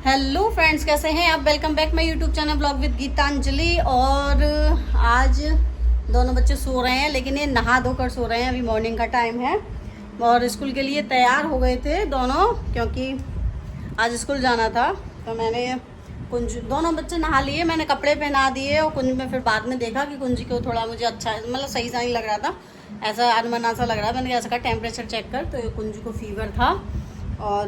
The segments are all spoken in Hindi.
हेलो फ्रेंड्स, कैसे हैं आप। Welcome back my YouTube channel blog with Geetanjali. और आज दोनों बच्चे सो रहे हैं, लेकिन ये नहा धोकर सो रहे हैं। अभी मॉर्निंग का टाइम है और स्कूल के लिए तैयार हो गए थे दोनों, क्योंकि आज स्कूल जाना था। तो मैंने कुंज दोनों बच्चे नहा लिए, मैंने कपड़े पहना दिए और कुंज में फिर बाद में देखा कि कुंज को थोड़ा मुझे अच्छा मतलब सही सा नहीं लग रहा था, ऐसा अनमना सा लग रहा था। मैंने ऐसा कहा टेम्परेचर चेक कर, तो ये कुंज को फीवर था। और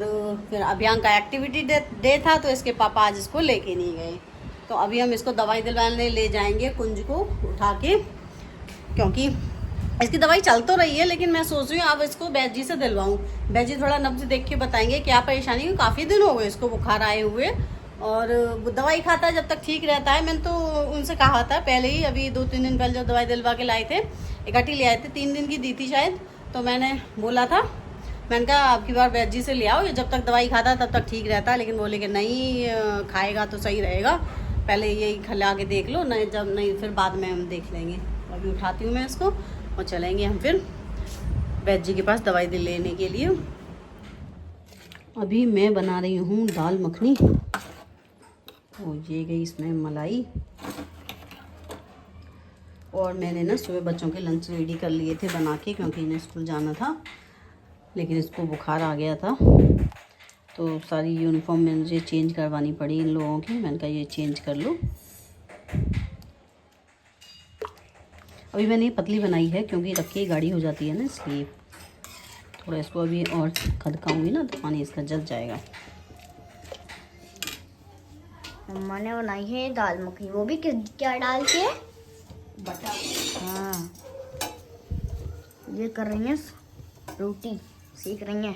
फिर अभियान का एक्टिविटी डे था, तो इसके पापा आज इसको लेके नहीं गए। तो अभी हम इसको दवाई दिलवाने ले जाएंगे कुंज को उठा के, क्योंकि इसकी दवाई चल तो रही है, लेकिन मैं सोच रही हूँ अब इसको बैजी से दिलवाऊँ। बैजी थोड़ा नब्ज देख के बताएंगे क्या परेशानी है। काफ़ी दिन हो गए इसको बुखार आए हुए, और दवाई खाता है जब तक ठीक रहता है। मैंने तो उनसे कहा था पहले ही, अभी 2-3 दिन पहले जब दवाई दिलवा के लाए थे, इकट्ठी ले आए थे, 3 दिन की दी थी शायद। तो मैंने बोला था, मैंने कहा आपकी बार बैजी से ले आओ, ये जब तक दवाई खाता तब तक ठीक रहता है। लेकिन बोले कि नहीं, खाएगा तो सही रहेगा, पहले यही खिला के देख लो, नहीं जब नहीं फिर बाद में हम देख लेंगे। अभी उठाती हूँ मैं इसको और चलेंगे हम फिर बैजी के पास दवाई लेने के लिए। अभी मैं बना रही हूँ दाल मखनी, और ये गई इसमें मलाई। और मैंने ना सुबह बच्चों के लंच रेडी कर लिए थे बना के, क्योंकि इन्हें स्कूल जाना था, लेकिन इसको बुखार आ गया था, तो सारी यूनिफॉर्म में मुझे चेंज करवानी पड़ी इन लोगों की। मैंने कहा ये चेंज कर लो। अभी मैंने ये पतली बनाई है, क्योंकि रख के गाढ़ी हो जाती है ना, इसलिए थोड़ा इसको अभी और खदकाऊंगी ना तो पानी इसका जल जाएगा। मम्मा ने बनाई है दाल मखनी, वो भी क्या डाल के? बटर। हाँ, ये कर रही हैं रोटी सेक रही हैं।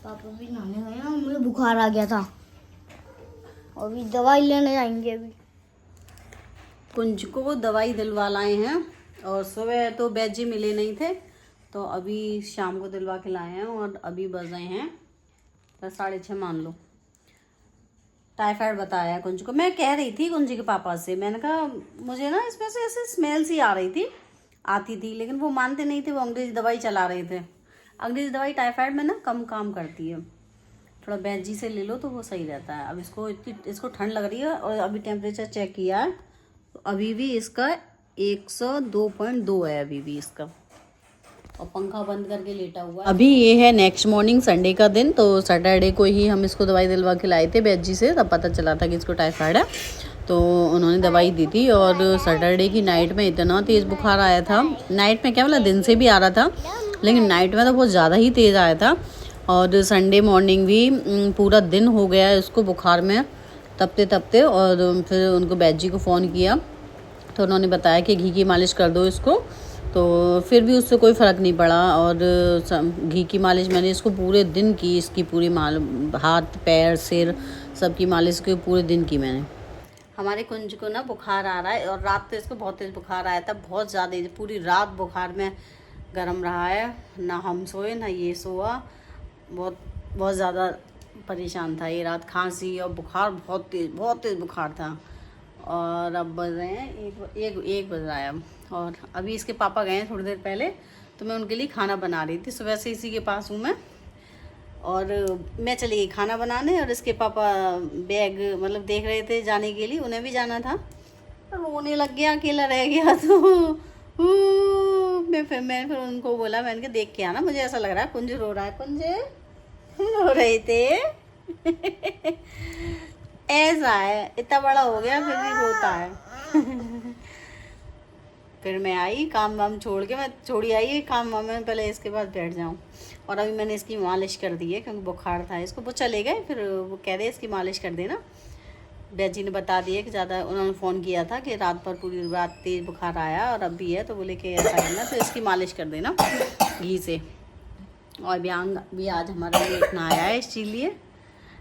पापा भी नहाने गए हैं, मुझे बुखार आ गया था, और भी दवाई लेने जाएंगे अभी। कुंज को दवाई दिलवा लाए हैं, और सुबह तो बैजी मिले नहीं थे, तो अभी शाम को दिलवा के लाए हैं। और अभी बज रहे हैं 6:30 मान लो। टाइफाइड बताया है कुंज को। मैं कह रही थी कुंज के पापा से, मैंने कहा मुझे ना इसमें से ऐसे स्मेल सी आती थी, लेकिन वो मानते नहीं थे, वो अंग्रेजी दवाई चला रहे थे। अंग्रेजी दवाई टाइफाइड में ना कम काम करती है, थोड़ा बैजी से ले लो तो वो सही रहता है। अब इसको ठंड लग रही है, और अभी टेम्परेचर चेक किया है तो अभी भी इसका 102.2 है अभी भी इसका, और पंखा बंद करके लेटा हुआ है। अभी ये है नेक्स्ट मॉर्निंग संडे का दिन, तो सैटरडे को ही हम इसको दवाई दिलवा के लाए थे बैजी से, तब पता चला था कि इसको टाइफाइड है, तो उन्होंने दवाई दी थी। और सैटरडे की नाइट में इतना तेज़ बुखार आया था, नाइट में क्या बोला, दिन से भी आ रहा था, लेकिन नाइट में तो बहुत ज़्यादा ही तेज़ आया था। और संडे मॉर्निंग भी पूरा दिन हो गया इसको बुखार में तपते, और फिर उनको बैजी को फ़ोन किया, तो उन्होंने बताया कि घी की मालिश कर दो इसको, तो फिर भी उससे कोई फ़र्क नहीं पड़ा। और घी की मालिश मैंने इसको पूरे दिन की, इसकी पूरी हाथ पैर सिर सबकी मालिश की पूरे दिन की मैंने। हमारे कुंज को ना बुखार आ रहा है, और रात तो इसको बहुत तेज़ बुखार आया था, बहुत ज़्यादा, पूरी रात बुखार में गर्म रहा है, ना हम सोए ना ये सोआ, बहुत ज़्यादा परेशान था ये रात। खांसी और बुखार, बहुत तेज़ बुखार था। और अब बज रहे हैं एक बज रहा है अब, और अभी इसके पापा गए हैं थोड़ी देर पहले, तो मैं उनके लिए खाना बना रही थी। सुबह से इसी के पास हूँ मैं, और मैं चली गई खाना बनाने, और इसके पापा बैग मतलब देख रहे थे जाने के लिए, उन्हें भी जाना था, रोने लग गया, अकेला रह गया। तो मैं फिर उनको बोला, मैंने कहा देख के आना, मुझे ऐसा लग रहा है कुंज रो रहा है। कुंज रो रहे थे। ऐसा है, इतना बड़ा हो गया फिर भी रोता है। फिर मैं आई काम वाम छोड़ के, मैं छोड़ी आई काम वाम में, पहले इसके पास बैठ जाऊं। और अभी मैंने इसकी मालिश कर दी है, क्योंकि बुखार था इसको। वो चले गए, फिर वो कह रहे इसकी मालिश कर देना। बैजी ने बता दिया कि ज़्यादा, उन्होंने फ़ोन किया था कि रात पर पूरी रात तेज़ बुखार आया और अब भी है, तो बोले कि ऐसा करना, तो इसकी मालिश कर देना घी से। और व्यांग भी आज हमारा लेट नहाया है, इसीलिए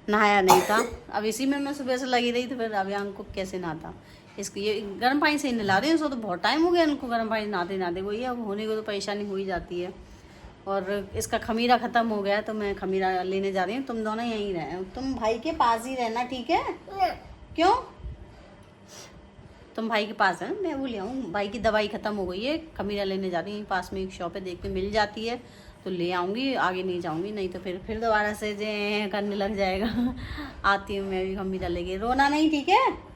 नहाया नहीं था। अब इसी में मैं सुबह से लगी रही, तो फिर अभियांग को कैसे नहाता। इसको ये गर्म पानी से ही नहला रही हूँ, उसको तो बहुत टाइम हो गया उनको गर्म पानी नहाते वही अब होने को तो परेशानी हो ही जाती है। और इसका खमीरा ख़त्म हो गया, तो मैं खमीरा लेने जा रही हूँ। तुम दोनों यहीं रहे, तुम भाई के पास ही रहना, ठीक है? क्यों? तुम भाई के पास है, मैं वो ले आऊँ। भाई की दवाई ख़त्म हो गई है, खमीरा लेने जा रही हूँ, पास में एक शॉप है, देख के मिल जाती है, तो ले आऊँगी, आगे नहीं जाऊँगी, नहीं तो फिर दोबारा से जे करने लग जाएगा। आती हूँ मैं भी, मम्मी डालेगी, रोना नहीं, ठीक है।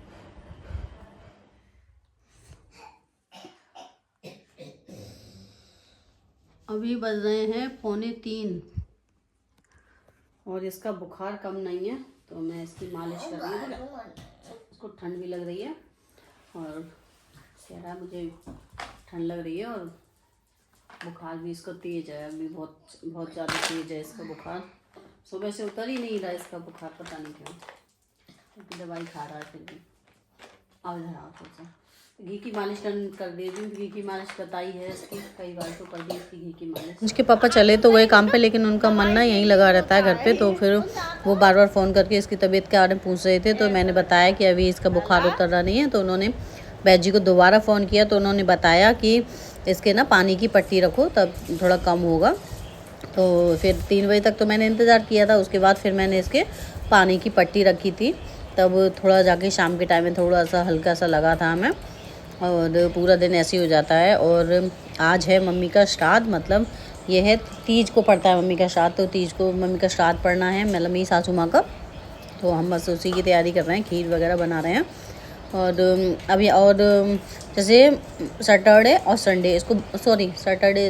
अभी बज रहे हैं 2:45 और इसका बुखार कम नहीं है, तो मैं इसकी मालिश कर रही हूँ। इसको ठंड भी लग रही है और कह रहा है मुझे ठंड लग रही है, और बुखार भी इसको तेज है, अभी बहुत ज़्यादा तेज है इसका बुखार। सुबह से उतर ही नहीं रहा इसका बुखार, पता नहीं क्यों, क्योंकि दवाई खा रहा है फिर भी। अब इधर घी की मालिश कर दे दी, घी की मालिश बताई है इसकी, कई बार तो कर दी इसकी घी की मालिश। उसके पापा चले तो गए काम पे, लेकिन उनका मन ना यहीं लगा रहता है घर पे, तो फिर वो बार बार फ़ोन करके इसकी तबीयत के बारे में पूछ रहे थे। तो मैंने बताया कि अभी इसका बुखार उतर रहा नहीं है, तो उन्होंने बैजी को दोबारा फ़ोन किया, तो उन्होंने बताया कि इसके ना पानी की पट्टी रखो, तब थोड़ा कम होगा। तो फिर 3 बजे तक तो मैंने इंतज़ार किया था, उसके बाद फिर मैंने इसके पानी की पट्टी रखी थी, तब थोड़ा जाके शाम के टाइम में थोड़ा सा हल्का सा लगा था हमें, और पूरा दिन ऐसे ही हो जाता है। और आज है मम्मी का श्राद्ध, मतलब ये है तीज को पड़ता है मम्मी का श्राद्ध, तो तीज को मम्मी का श्राद्ध पड़ना है, मतलब मेरी सासू माँ का, तो हम बस उसी की तैयारी कर रहे हैं, खीर वगैरह बना रहे हैं। और अभी और जैसे सैटरडे और संडे इसको, सॉरी सैटरडे,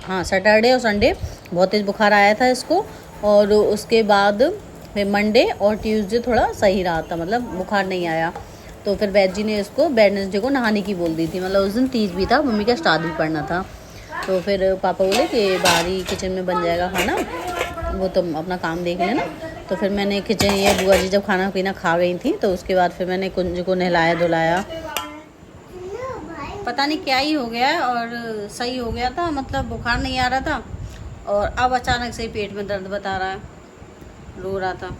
हाँ सैटरडे और संडे बहुत तेज़ बुखार आया था इसको, और उसके बाद फिर मंडे और ट्यूसडे थोड़ा सही रहा था, मतलब बुखार नहीं आया। तो फिर वैद जी ने इसको वेडनेसडे को नहाने की बोल दी थी, मतलब उस दिन तीज भी था, मम्मी का श्राद्ध भी पड़ना था। तो फिर पापा बोले कि बाहरी किचन में बन जाएगा खाना, वो तुम अपना काम देख लेना। तो फिर मैंने किचन, ये बुआ जी जब खाना पीना खा गई थी, तो उसके बाद फिर मैंने कुंज को नहलाया धुलाया, पता नहीं क्या ही हो गया, और सही हो गया था, मतलब बुखार नहीं आ रहा था, और अब अचानक से ही पेट में दर्द बता रहा है, रो रहा था।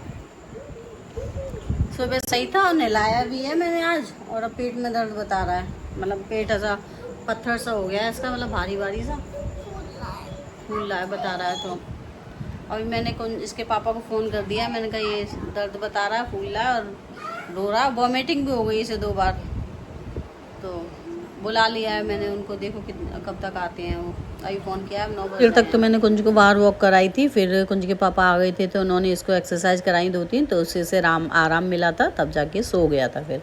सुबह सही था और नहलाया भी है मैंने आज, और अब पेट में दर्द बता रहा है, मतलब पेट ऐसा पत्थर सा हो गया है इसका, मतलब भारी भारी सा फूल रहा है बता रहा है। तो अभी मैंने इसके पापा को फ़ोन कर दिया, मैंने कहा ये दर्द बता रहा है, फूल रहा है और रो रहा है, वॉमिटिंग भी हो गई इसे 2 बार, तो बुला लिया है मैंने उनको, देखो कब तक आते हैं वो। अभी फ़ोन किया है 9 बजे तक। तो मैंने कुंज को बाहर वॉक कराई थी, फिर कुंज के पापा आ गए थे, तो उन्होंने इसको एक्सरसाइज कराई 2-3, तो उससे आराम मिला था, तब जाके सो गया था फिर।